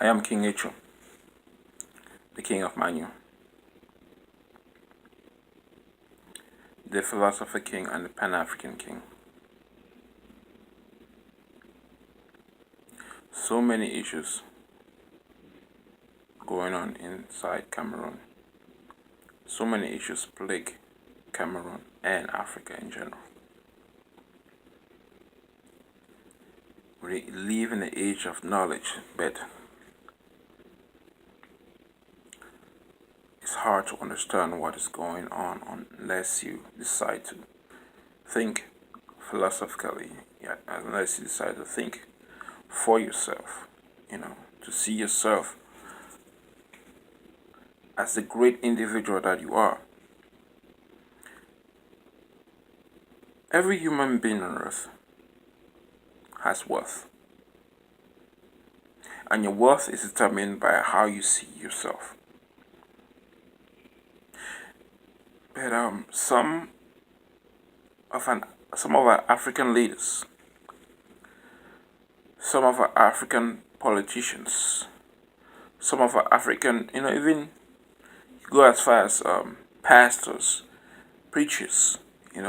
I am King Echo, the king of Manu, the philosopher king and the Pan-African king. So many issues going on inside Cameroon. So many issues plague Cameroon and Africa in general. We live in the age of knowledge, but it's hard to understand what is going on unless you decide to think philosophically, unless you decide to think for yourself, to see yourself as the great individual that you are. Every human being on earth has worth. And your worth is determined by how you see yourself. But some of our African leaders, some of our African politicians, some of our African, even you go as far as pastors, preachers, they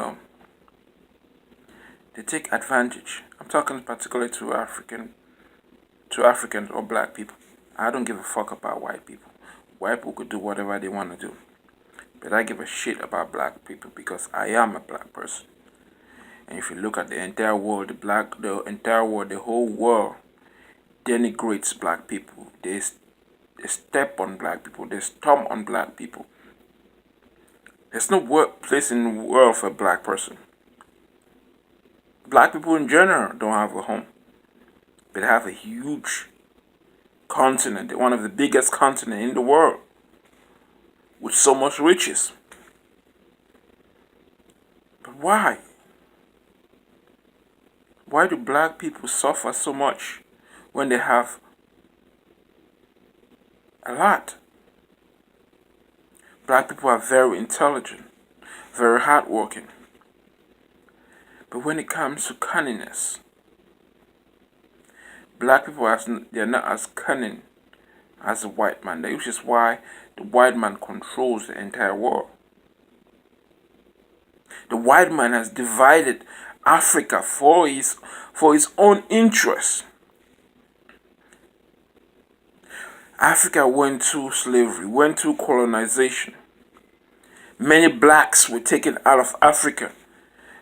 take advantage. I'm talking particularly to Africans or black people. I don't give a fuck about white people. White people could do whatever they want to do. But I give a shit about black people because I am a black person. And if you look at the entire world, the whole world denigrates black people. They step on black people. They stomp on black people. There's no place in the world for a black person. Black people in general don't have a home. But they have a huge continent, one of the biggest continents in the world, with so much riches. But why? Why do black people suffer so much when they have a lot? Black people are very intelligent, very hardworking. But when it comes to cunningness, black people they're not as cunning as the white man, which is why the white man controls the entire world. The white man has divided Africa for his own interests. Africa went through slavery, went through colonization. Many blacks were taken out of Africa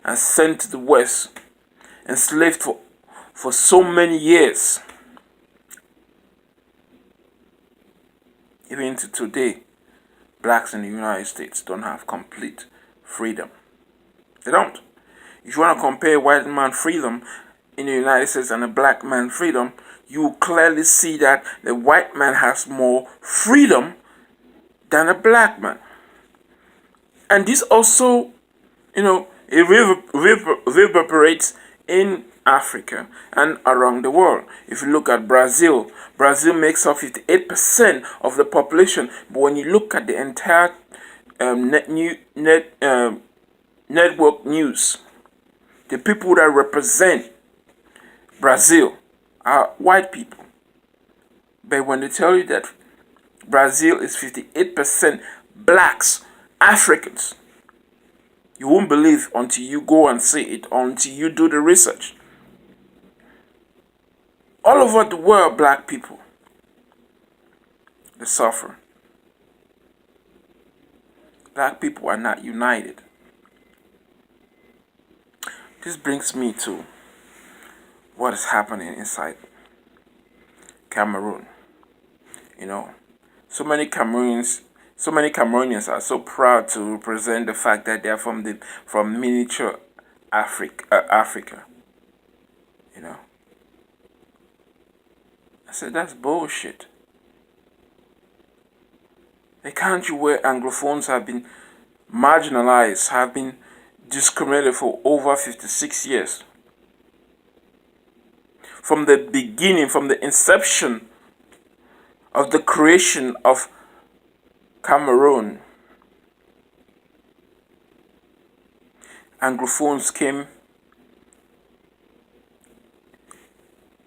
and sent to the West, enslaved for so many years. Even to today, blacks in the United States don't have complete freedom. They don't. If you want to compare white man freedom in the United States and a black man freedom, you will clearly see that the white man has more freedom than a black man. And this also, it reverberates in Africa and around the world. If you look at Brazil, Brazil makes up 58% of the population. But when you look at the entire network news, the people that represent Brazil are white people. But when they tell you that Brazil is 58% blacks, Africans, you won't believe until you go and see it, until you do the research. All over the world, black people, they suffer. Black people are not united. This brings me to what is happening inside Cameroon. So many Cameroonians are so proud to represent the fact that they are from miniature Africa. I said that's bullshit. A country where Anglophones have been marginalized, have been discriminated for over 56 years. From the beginning, from the inception of the creation of Cameroon, Anglophones came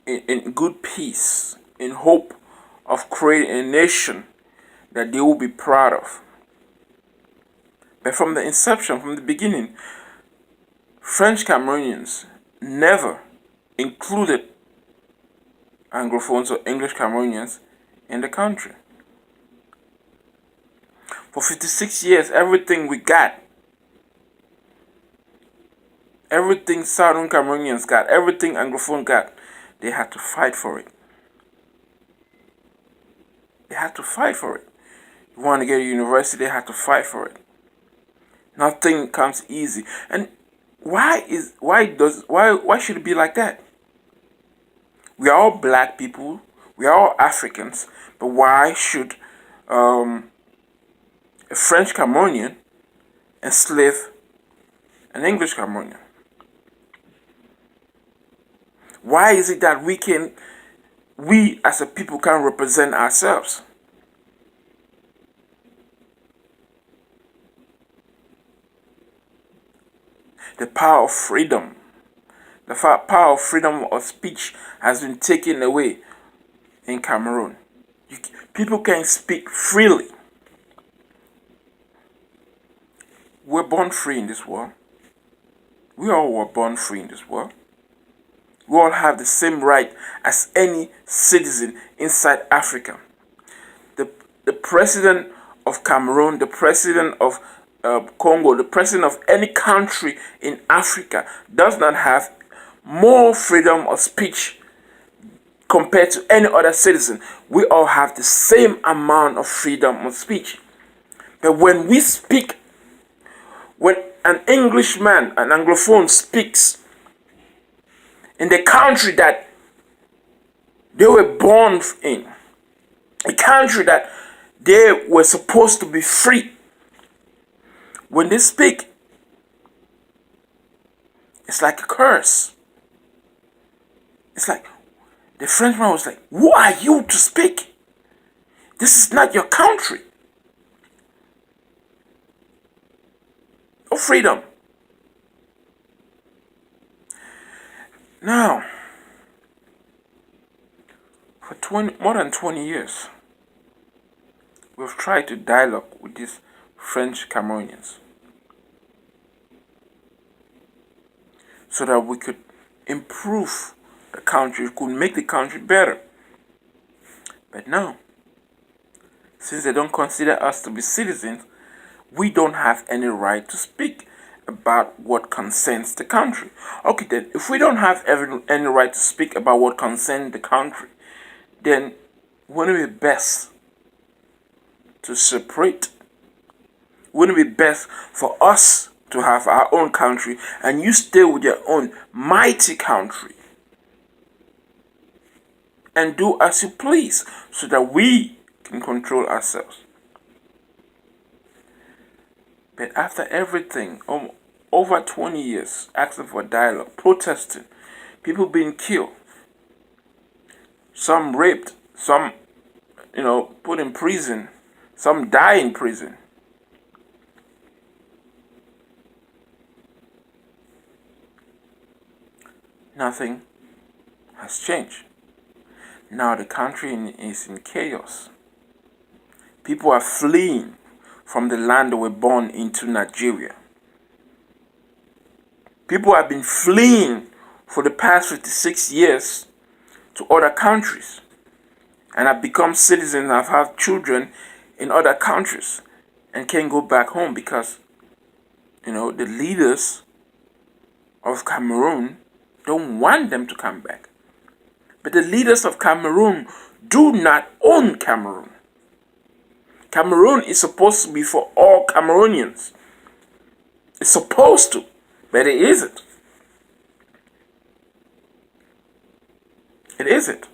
in good peace, in hope of creating a nation that they will be proud of. But from the inception, from the beginning, French Cameroonians never included Anglophones or English Cameroonians in the country. For 56 years, everything we got, everything Southern Cameroonians got, everything Anglophone got, they had to fight for it. They had to fight for it. You want to get a university, they had to fight for it. Nothing comes easy. And why should it be like that? We are all black people, we are all Africans, but why should a French Cameroonian enslave an English Cameroonian? Why is it that we as a people can't represent ourselves? The power of freedom, the power of freedom of speech has been taken away in Cameroon. People can speak freely. We're born free in this world. We all were born free in this world. We all have the same right as any citizen inside Africa. The president of Cameroon, the president of Congo, the president of any country in Africa does not have more freedom of speech compared to any other citizen. We all have the same amount of freedom of speech. But when we speak, when an Englishman, an Anglophone speaks in the country that they were born in, a country that they were supposed to be free, when they speak, it's like a curse. It's like the Frenchman was like, who are you to speak? This is not your country. No freedom. Now, for more than 20 years, we've tried to dialogue with these French Cameroonians so that we could improve the country, could make the country better. But now, since they don't consider us to be citizens, we don't have any right to speak about what concerns the country. Okay, then, if we don't have any right to speak about what concerns the country, then wouldn't it be best to separate? Wouldn't it be best for us to have our own country and you stay with your own mighty country and do as you please so that we can control ourselves? But after everything, over 20 years, asking for dialogue, protesting, people being killed, some raped, some, put in prison, some die in prison. Nothing has changed. Now the country is in chaos. People are fleeing from the land they were born into, Nigeria. People have been fleeing for the past 56 years to other countries and have become citizens and have children in other countries and can't go back home because, the leaders of Cameroon don't want them to come back. But the leaders of Cameroon do not own Cameroon. Cameroon is supposed to be for all Cameroonians. It's supposed to, but it isn't. It isn't.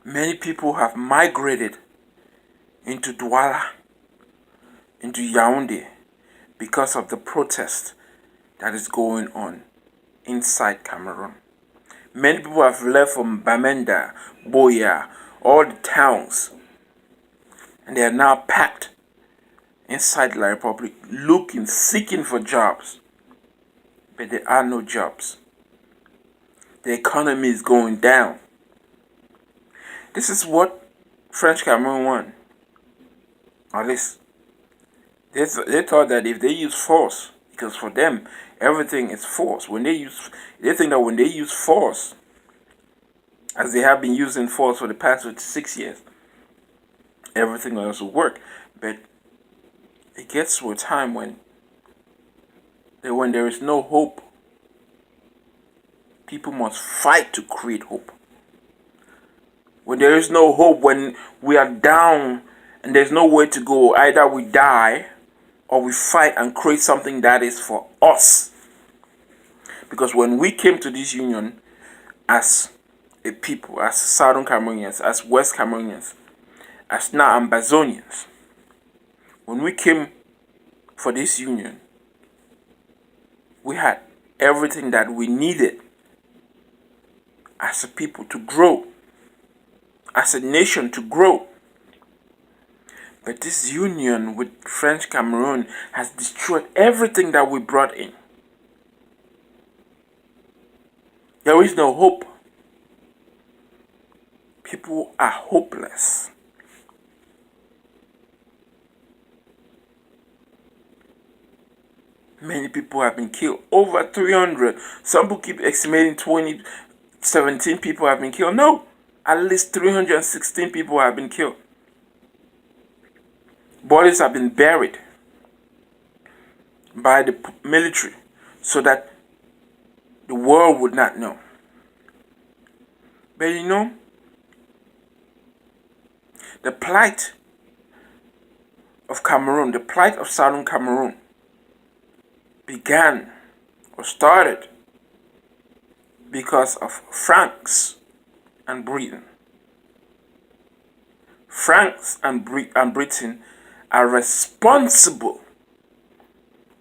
Many people have migrated into Douala, into Yaoundé, because of the protest that is going on inside Cameroon. Many people have left from Bamenda, Boya, all the towns, and they are now packed inside the Republic, seeking for jobs. But there are no jobs. The economy is going down. This is what French Cameroon want. At least they thought that if they use force, because for them everything is force. They think that when they use force, as they have been using force for the past 6 years, everything else will work. But it gets to a time when there is no hope, people must fight to create hope. When there is no hope, when we are down and there's nowhere to go, either we die or we fight and create something that is for us. Because when we came to this union as a people, as Southern Cameroonians, as West Cameroonians, as now Ambazonians, when we came for this union, we had everything that we needed as a people to grow, as a nation to grow. But this union with French Cameroon has destroyed everything that we brought in. There is no hope. People are hopeless. Many people have been killed. Over 300. Some people keep estimating 17 people have been killed. No, at least 316 people have been killed. Bodies have been buried by the military so that the world would not know. But you know, the plight of Cameroon, the plight of Southern Cameroon began or started because of France and Britain. France and Britain are responsible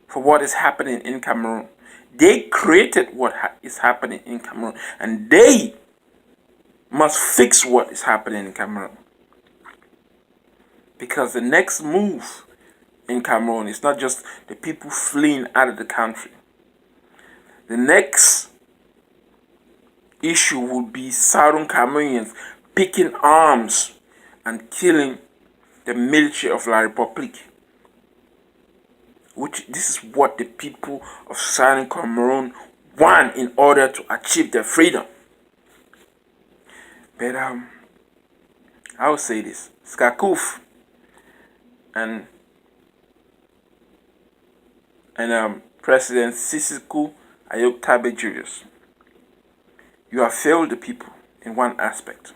for what is happening in Cameroon. They created what is happening in Cameroon, and they must fix what is happening in Cameroon. Because the next move in Cameroon is not just the people fleeing out of the country. The next issue will be Southern Cameroonians picking arms and killing the military of La République. This is what the people of Southern Cameroon want in order to achieve their freedom. But I will say this: Skakuf and President Sisiku Ayok Tabe Julius, you have failed the people in one aspect.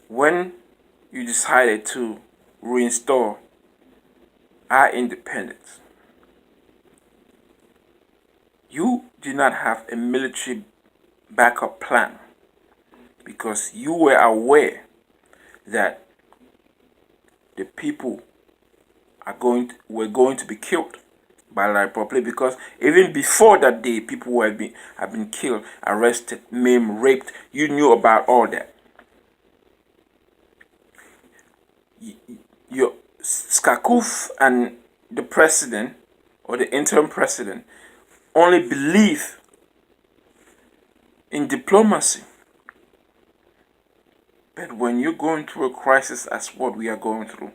When you decided to reinstall our independence, you did not have a military backup plan because you were aware that the people were going to be killed by La République, because even before that day, people have been killed, arrested, maimed, raped. You knew about all that. Your Skakuf and the president or the interim president only believe in diplomacy. But when you're going through a crisis as what we are going through,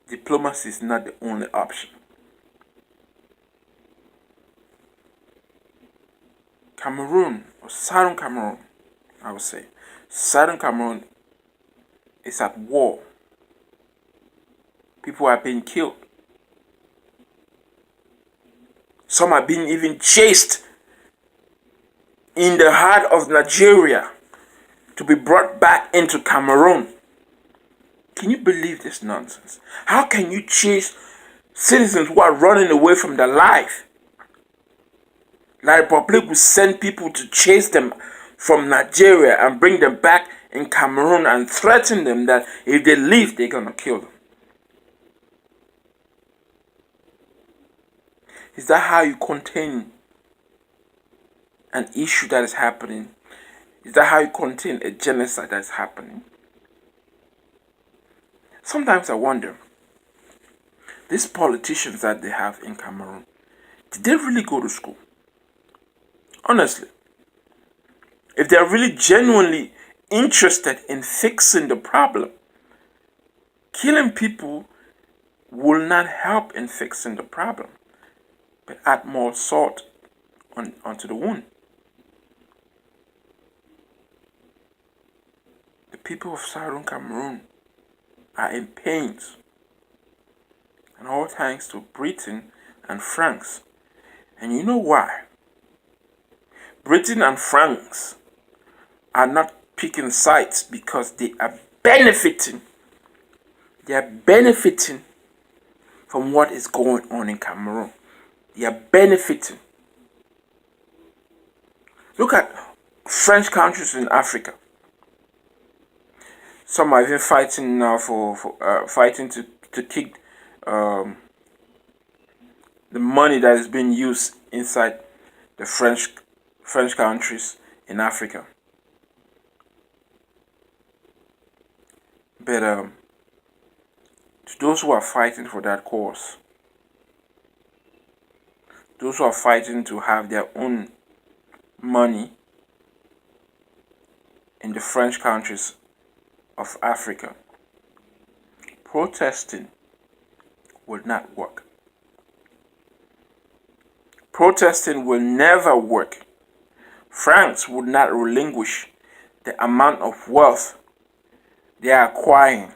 diplomacy is not the only option. Cameroon, or Southern Cameroon, I would say, Southern Cameroon is at war. People are being killed. Some are being even chased in the heart of Nigeria to be brought back into Cameroon. Can you believe this nonsense? How can you chase citizens who are running away from their life? La République will send people to chase them from Nigeria and bring them back in Cameroon and threaten them that if they leave, they're going to kill them. Is that how you contain an issue that is happening? Is that how you contain a genocide that is happening? Sometimes I wonder, these politicians that they have in Cameroon, Did they really go to school? Honestly, if they're really genuinely interested in fixing the problem, killing people will not help in fixing the problem, but add more salt onto the wound. The people of Southern Cameroon are in pains, and all thanks to Britain and France. And you know why? Britain and France are not picking sides because they are benefiting. They are benefiting from what is going on in Cameroon. They are benefiting. Look at French countries in Africa. Some are even fighting now fighting to kick the money that is being used inside the French countries in Africa. But to those who are fighting for that cause, those who are fighting to have their own money in the French countries of Africa, protesting will not work. Protesting will never work. France would not relinquish the amount of wealth they are acquiring.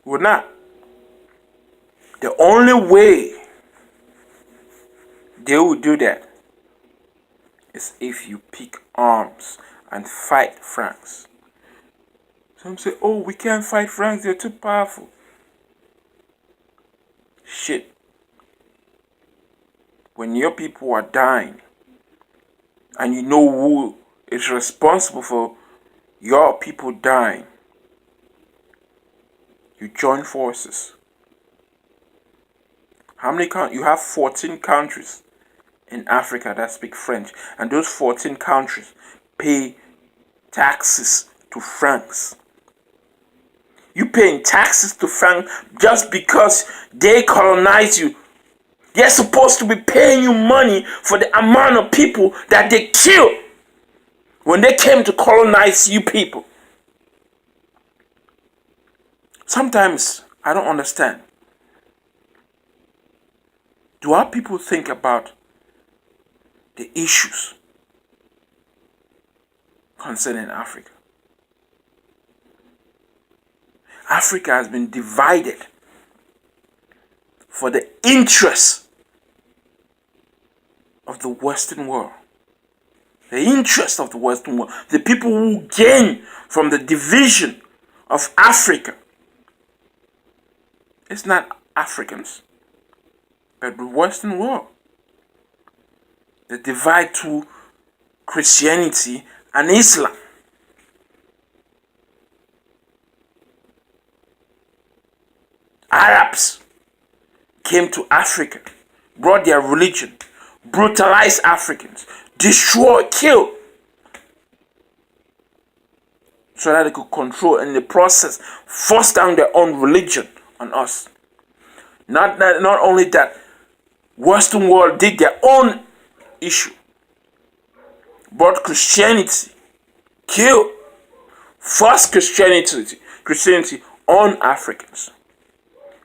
Would not. The only way they will do that is if you pick arms and fight France. Some say, oh, we can't fight France, they're too powerful. Shit. When your people are dying and you know who is responsible for your people dying, you join forces. How many you have 14 countries in Africa that speak French, and those 14 countries pay taxes to France. You paying taxes to France just because they colonize you. They're supposed to be paying you money for the amount of people that they killed when they came to colonize you people. Sometimes I don't understand. Do our people think about the issues concerning Africa? Africa has been divided for the interests of the Western world. The interest of the Western world. The people who gain from the division of Africa. It's not Africans, but the Western world. The divide to Christianity and Islam. Arabs came to Africa, brought their religion, brutalized Africans, destroyed, killed, so that they could control and in the process force down their own religion on us. Not only that, Western world did their own issue, brought Christianity, killed, forced Christianity on Africans.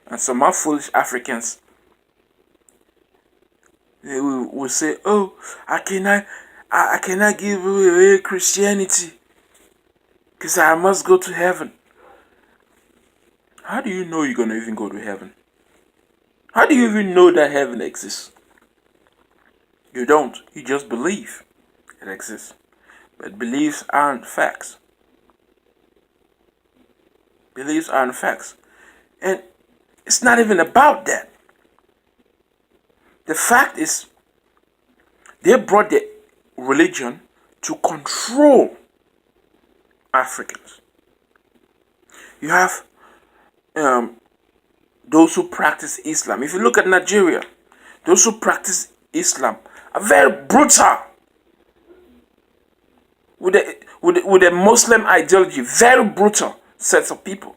And some of foolish Africans, they will say, oh, I cannot give away Christianity because I must go to heaven. How do you know you're going to even go to heaven? How do you even know that heaven exists? You don't. You just believe it exists. But beliefs aren't facts. Beliefs aren't facts. And it's not even about that. The fact is, they brought the religion to control Africans. You have those who practice Islam. If you look at Nigeria, those who practice Islam are very brutal. With a Muslim ideology, very brutal sets of people.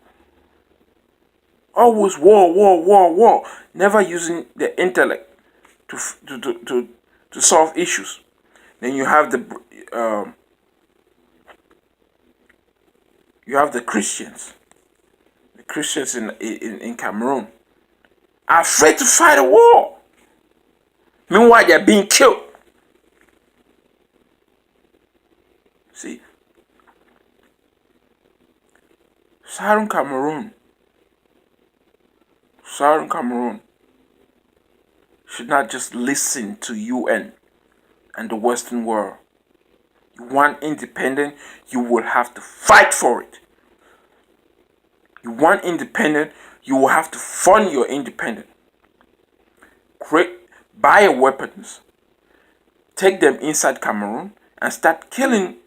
Always war, war, war, war. Never using the intellect to solve issues. Then you have the Christians. The Christians in Cameroon are afraid to fight a war. Meanwhile, they're being killed. See, Southern Cameroon should not just listen to UN and the Western world. You want independence, you will have to fight for it. You want independence, you will have to fund your independence. Buy weapons, take them inside Cameroon, and start killing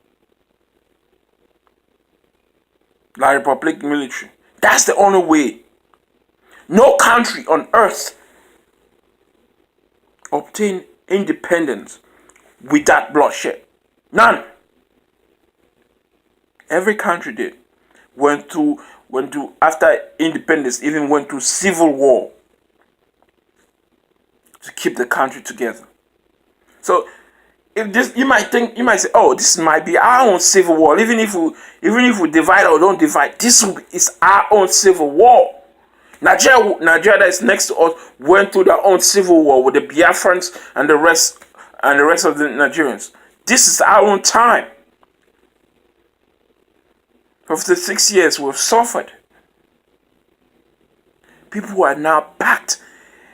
La Republic military. That's the only way. No country on earth obtained independence without bloodshed. None. Every country did. Went to after independence, even went to civil war to keep the country together. So if this, you might say, oh, this might be our own civil war. Even if we divide or don't divide, this is our own civil war. Nigeria that is next to us went through their own civil war with the Biafrans and the rest of the Nigerians. This is our own time. For 56 years we've suffered. People who are now packed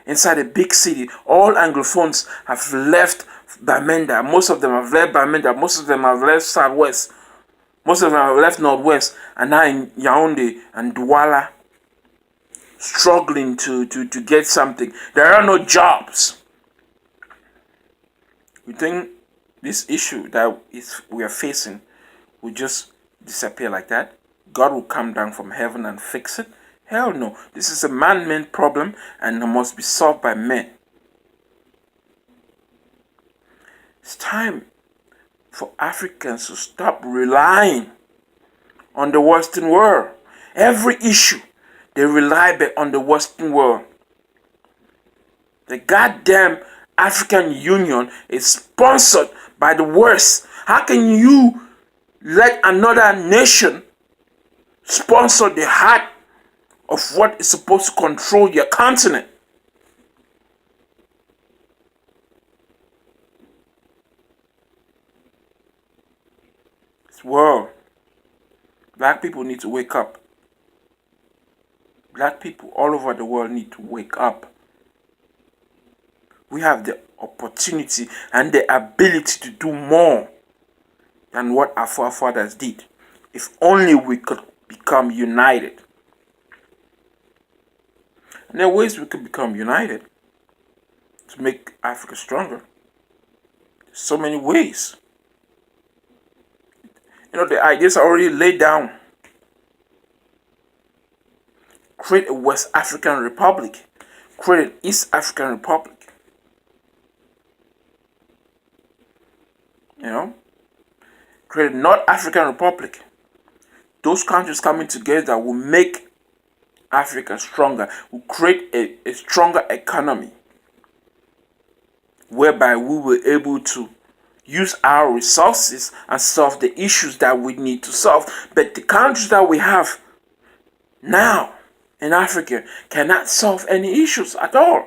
inside a big city. All Anglophones have left Bamenda. Most of them have left Bamenda. Most of them have left Southwest. Most of them have left Northwest. And now in Yaoundé and Douala, struggling to get something. There are no jobs. You think this issue that we are facing will just disappear like that? God will come down from heaven and fix it? Hell no. This is a man-made problem and it must be solved by men. It's time for Africans to stop relying on the Western world. Every issue, they rely on the Western world. The goddamn African Union is sponsored by the West. How can you let another nation sponsor the heart of what is supposed to control your continent? This world, black people need to wake up. Black people all over the world need to wake up. We have the opportunity and the ability to do more than what our forefathers did. If only we could become united. And there are ways we could become united to make Africa stronger. There's so many ways. The ideas are already laid down. Create a West African Republic. Create an East African Republic. Create a North African Republic. Those countries coming together will make Africa stronger. Will create a stronger economy. Whereby we will be able to use our resources and solve the issues that we need to solve. But the countries that we have now in Africa cannot solve any issues at all.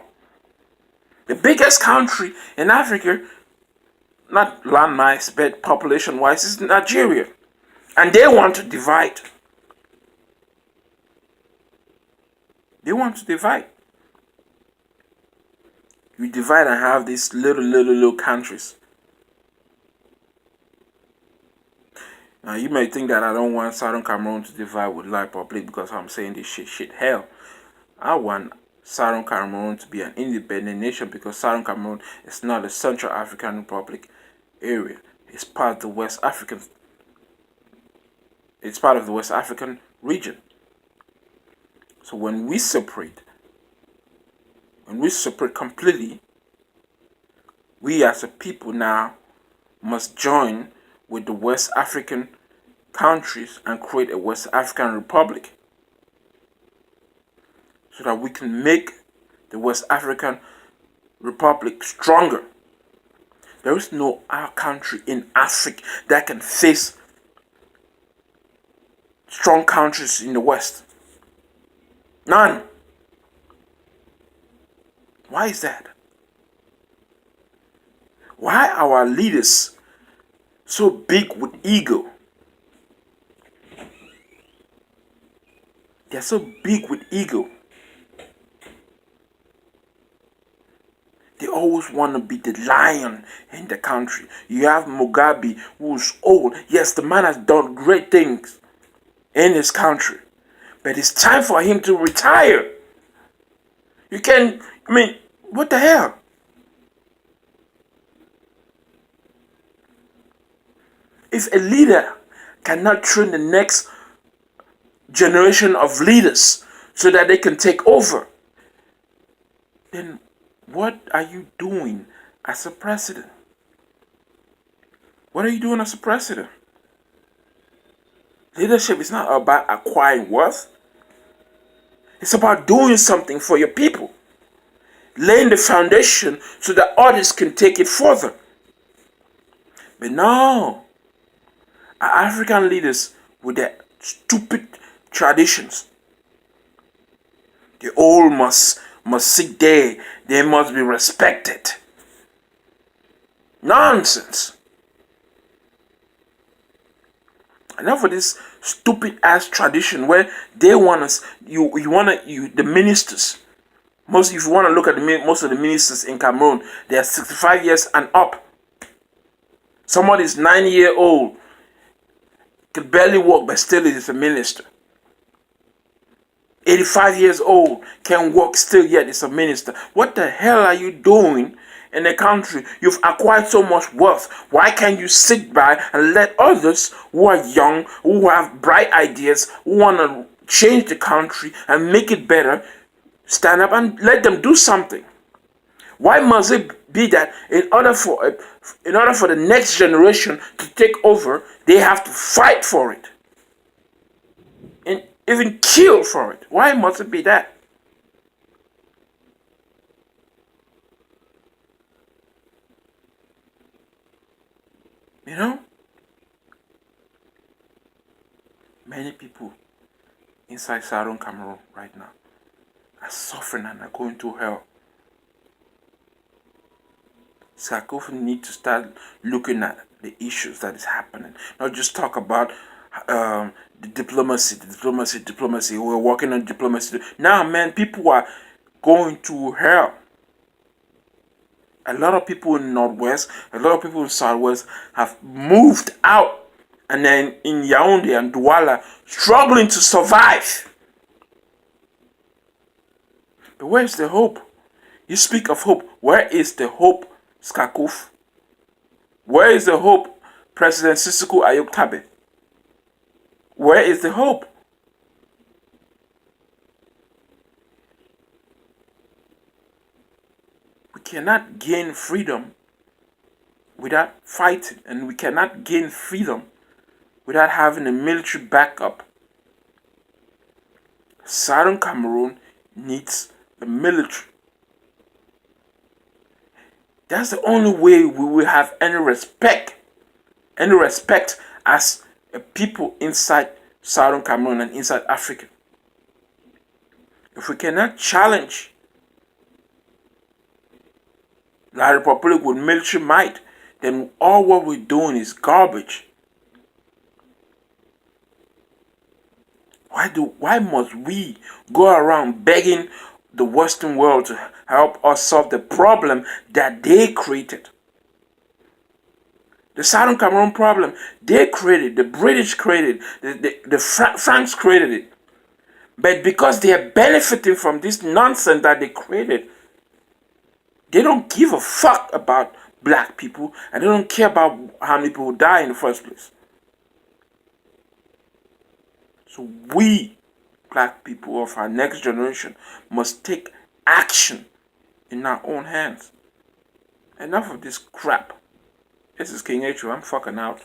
The biggest country in Africa, not landmass but population-wise, is Nigeria. And they want to divide. They want to divide. You divide and have these little countries. Now you may think that I don't want Southern Cameroon to divide with La Republic because I'm saying this shit. Hell, I want Southern Cameroon to be an independent nation because Southern Cameroon is not a Central African Republic area. It's part of the West African. It's part of the West African region. So when we separate completely, we as a people now must join with the West African countries and create a West African Republic. so that we can make the West African Republic stronger. There is no other country in Africa that can face strong countries in the West. None. Why is that? Why are our leaders so big with ego? They're so big with ego. They always want to be the lion in the country. You have Mugabe, who's old. Yes, the man has done great things in his country. But it's time for him to retire. What the hell? If a leader cannot train the next generation of leaders so that they can take over, then what are you doing as a president? What are you doing as a president? Leadership is not about acquiring wealth. It's about doing something for your people. Laying the foundation so that others can take it further. But no, our African leaders with their stupid traditions. They all must sit there. They must be respected. Nonsense. Enough of this stupid ass tradition where they want us. The ministers. If you want to look at most of the ministers in Cameroon, they are 65 years and up. Somebody is 9-year-old, can barely walk, but still is a minister. 85 years old, can walk, still yet is a minister. What the hell are you doing in a country? You've acquired so much wealth. Why can't you sit by and let others who are young, who have bright ideas, who want to change the country and make it better, stand up and let them do something? Why must it be that in order for the next generation to take over, they have to fight for it and even kill for it? Why must it be that? You know, many people inside Southern Cameroon right now are suffering and are going to hell. Sarkozy need to start looking at the issues that is happening. Not just talk about the diplomacy. We're working on diplomacy. Now, man, people are going to hell. A lot of people in Northwest, a lot of people in Southwest have moved out, and then in Yaoundé and Douala, struggling to survive. But where's the hope? You speak of hope. Where is the hope, Skakuf? Where is the hope, President Sissoko Ayoktabe? Where is the hope? We cannot gain freedom without fighting, and we cannot gain freedom without having a military backup. Southern Cameroon needs a military. That's the only way we will have any respect as a people inside Southern Cameroon and inside Africa. If we cannot challenge La Republic with military might, then all what we're doing is garbage. Why must we go around begging the Western world to help us solve the problem that they created? The Southern Cameroon problem, they created, the British created, the Franks created it. But because they are benefiting from this nonsense that they created, they don't give a fuck about black people, and they don't care about how many people die in the first place. So we, black people of our next generation, must take action in our own hands. Enough of this crap. This is King H. I'm fucking out.